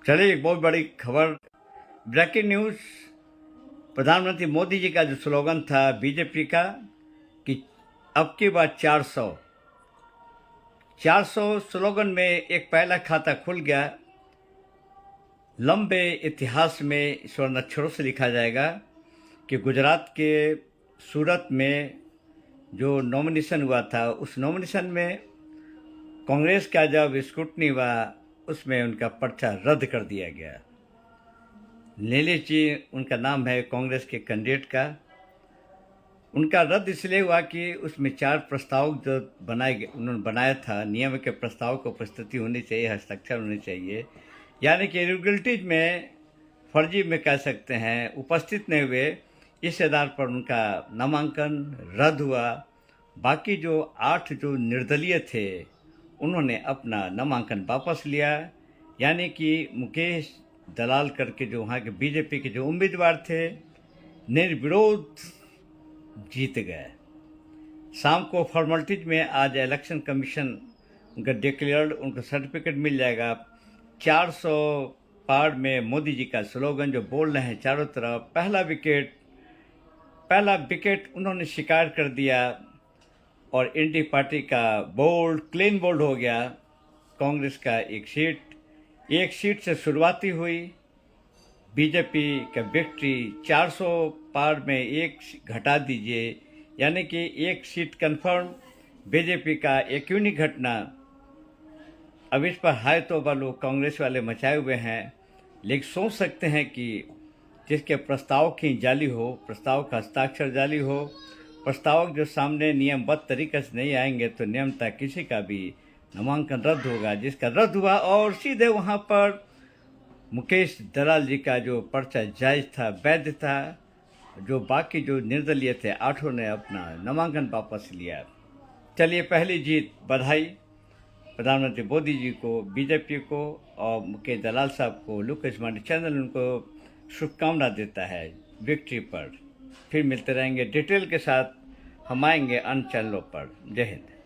चलिए एक बहुत बड़ी खबर, ब्रेकिंग न्यूज़। प्रधानमंत्री मोदी जी का जो स्लोगन था बीजेपी का कि अब की बार 400 स्लोगन में एक पहला खाता खुल गया। लंबे इतिहास में स्वर्ण अक्षरों से लिखा जाएगा कि गुजरात के सूरत में जो नॉमिनेशन हुआ था, उस नॉमिनेशन में कांग्रेस का जब स्क्रूटनी हुआ उसमें उनका पर्चा रद्द कर दिया गया। नीलेश जी उनका नाम है, कांग्रेस के कैंडिडेट का। उनका रद्द इसलिए हुआ कि उसमें 4 प्रस्ताव जो बनाए गए, उन्होंने बनाया था, नियम के प्रस्ताव को उपस्थिति होनी चाहिए, हस्ताक्षर होने चाहिए, यानी कि इरेगुलरिटीज में, फर्जी में कह सकते हैं, उपस्थित नहीं हुए। इस आधार पर उनका नामांकन रद्द हुआ। बाकी जो 8 जो निर्दलीय थे उन्होंने अपना नामांकन वापस लिया, यानी कि मुकेश दलाल करके जो वहाँ के बीजेपी के जो उम्मीदवार थे निर्विरोध जीत गए। शाम को फॉर्मेलिटीज में आज इलेक्शन कमीशन उनका डिक्लेयर्ड, उनको सर्टिफिकेट मिल जाएगा। 400 पार में मोदी जी का स्लोगन जो बोल रहे हैं चारों तरफ, पहला विकेट उन्होंने स्वीकार कर दिया और इंडी पार्टी का क्लीन बोल्ड हो गया। कांग्रेस का एक सीट से शुरुआती हुई, बीजेपी का विक्ट्री। 400 पार में एक घटा दीजिए, यानी कि एक सीट कंफर्म बीजेपी का। एक यूनिक घटना। अब इस पर हाय तौबा लोग कांग्रेस वाले मचाए हुए हैं, लेकिन सोच सकते हैं कि जिसके प्रस्ताव की जाली हो, प्रस्ताव का हस्ताक्षर जाली हो, प्रस्तावक जो सामने नियमबद्ध तरीके से नहीं आएंगे तो नियमतः किसी का भी नामांकन रद्द होगा। जिसका रद्द हुआ और सीधे वहाँ पर मुकेश दलाल जी का जो पर्चा जायज़ था, वैध था। जो बाकी जो निर्दलीय थे 8 ने अपना नामांकन वापस लिया। चलिए, पहली जीत, बधाई प्रधानमंत्री मोदी जी को, बीजेपी को और मुकेश दलाल साहब को। लुकेश मांडी चैनल उनको शुभकामना देता है विक्ट्री पर। फिर मिलते रहेंगे डिटेल के साथ, हम आएंगे अन्य चैनलों पर। जय हिंद।